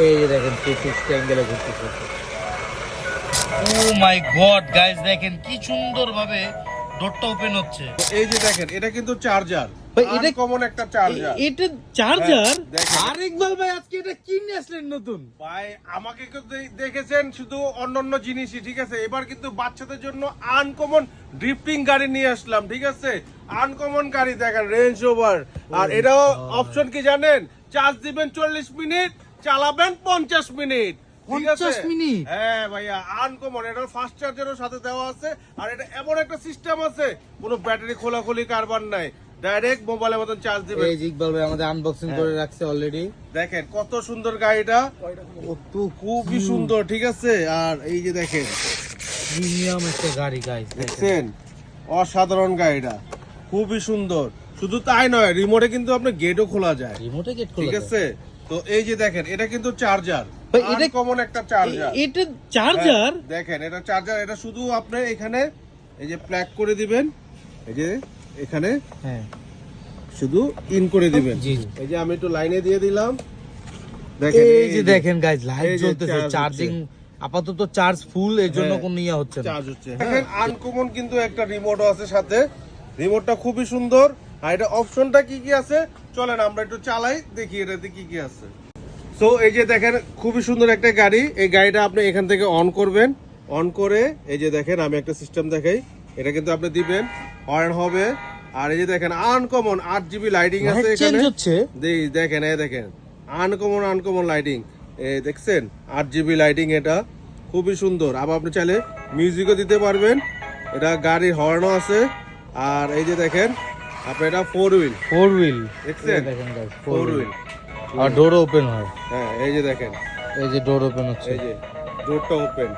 এই যে দেখেন 360 অ্যাঙ্গেলে ঘুরতেছে। ও মাই গড গাইস, দেখেন কি সুন্দর ভাবে ডোরটা ওপেন হচ্ছে। এই যে দেখেন এটা কিন্তু চার্জার, ভাই এটা কমন একটা চার্জার। এটা চার্জার। দেখেন। আর ইকবাল ভাই আজকে এটা কিনে আসলেন নতুন। ভাই আমাকে কিন্তু দেখেছেন শুধু অন্যান্য জিনিসই, ঠিক আছে। এবার কিন্তু বাচ্চাদের জন্য আনকমন ড্রিফটিং গাড়ি নিয়ে আসলাম, ঠিক আছে। আনকমন গাড়ি দেখেন, রেঞ্জ ওভার। আর এটাও অপশন কি জানেন, চার্জ দিবেন 40 মিনিট, চালাবেন 50 মিনিট। ঠিক আছে? 50 মিনিট? হ্যাঁ ভাইয়া, আনকমন। এটা ফাস্ট চার্জারও সাথে দেওয়া আছে। আর এটা এমন একটা সিস্টেম আছে, কোনো ব্যাটারি খোলাখুলি কারবার নাই, ডাইরেক্ট মোবাইলের মতন চার্জ দিবেন। এই যে ইকবাল ভাই আমাদের আনবক্সিং করে রাখছে অলরেডি। দেখেন কত সুন্দর গাড়িটা, খুবই সুন্দর, ঠিক আছে। আর এই যে দেখেন প্রিমিয়াম একটা গাড়ি গাইস, দেখছেন, অসাধারণ গাড়িটা, খুবই সুন্দর। শুধু তাই নয়, রিমোটে কিন্তু আপনার গেটও খোলা যায়, রিমোটে গেট খোলা ঠিক যায়। আছে। তো এই যে দেখেন এটা কিন্তু চার্জার, ভাই এটা কমন একটা চার্জার। এটা চার্জার। দেখেন এটা চার্জার, এটা শুধু আপনি এখানে এই যে প্লাগ করে দিবেন, এই যে এখানে হ্যাঁ শুধু ইন করে দিবেন। জি। এই যে আমি একটু লাইনে দিয়ে দিলাম, দেখেন এই যে দেখেন গাইস, লাইট এই যে জ্বলতেছে, charge চার্জিং আপাতত চার্জ ফুল, এর জন্য হ্যাঁ, কোনো ইয়া হচ্ছে না। চার্জ হচ্ছে। দেখেন আনকমন কিন্তু একটা রিমোটও আছে সাথে, রিমোটটা খুবই সুন্দর। আর এটা অপশনটা কি কি আছে চলেন আমরা একটু চালাই, দেখি এটাতে কি কি আছে। সো এই যে দেখেন খুবই সুন্দর একটা গাড়ি। এই গাড়িটা আপনি এখান থেকে অন করবেন, অন করে এই যে দেখেন আমি একটা সিস্টেম দেখাই, এটা কিন্তু আপনি দিবেন, অন হবে। আর এই যে দেখেন আনকমন 8GB লাইটিং আছে লাইট চেঞ্জ এখানে, হচ্ছে। দেখেন এই দেখেন আনকমন লাইটিং, এই দেখছেন 8GB লাইটিং, এটা খুবই সুন্দর। আবার আপনি চাইলে মিউজিকও দিতে পারবেন, এটা গাড়ির হর্নও আছে। আর এই যে দেখেন আপনি এটা 4 হুইল, দেখছেন দেখেন গাইস, 4 হুইল। আর ডোর ওপেন হয়। হ্যাঁ এই যে দেখেন, এই যে ডোর ওপেন হচ্ছে। এই যে ডোরটা ওপেন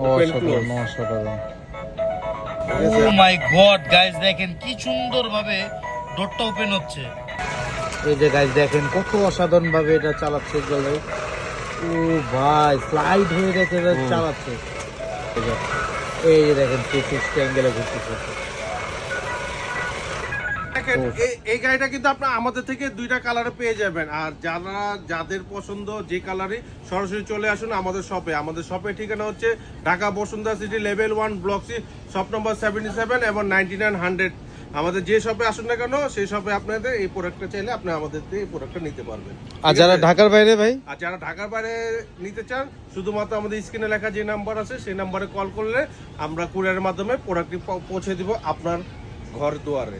অসাধারণ অসাধারণ। ও মাই গড গাইস, দেখেন কি সুন্দর ভাবে ডোরটা ওপেন হচ্ছে। এই যে গাইস দেখেন কত অসাধারণ ভাবে এটা চালাচ্ছে ইকবাল ভাই। ও ভাই স্লাইড হয়ে গেছে, এটা চালাচ্ছে। এই যে দেখেন 360 অ্যাঙ্গেলে ঘুরতেছে। দেখেন এই গাড়িটা কিন্তু আপনার আমাদের থেকে দুইটা কালারে পেয়ে যাবেন। আর যাদের পছন্দ যে কালারই, সরাসরি চলে আসুন আমাদের শপে। আমাদের শপের ঠিকানা হচ্ছে Dhaka Bashundhara city level 1 block C, shop number 77 এবং 9900। আমাদের যে শপে আসুন না কেন, সেই শপে আপনাদের এই প্রোডাক্টটা চাইলে আপনি আমাদের থেকে এই প্রোডাক্টটা নিতে পারবেন। আর যারা ঢাকার বাইরে ভাই, আর যারা ঢাকার বাইরে নিতে চান, শুধুমাত্র আমাদের স্ক্রিনে লেখা যে নাম্বার আছে সেই নাম্বারে কল করলে আমরা কুরিয়ারের মাধ্যমে প্রোডাক্টটি পৌঁছে দিব আপনার ঘর দুয়ারে।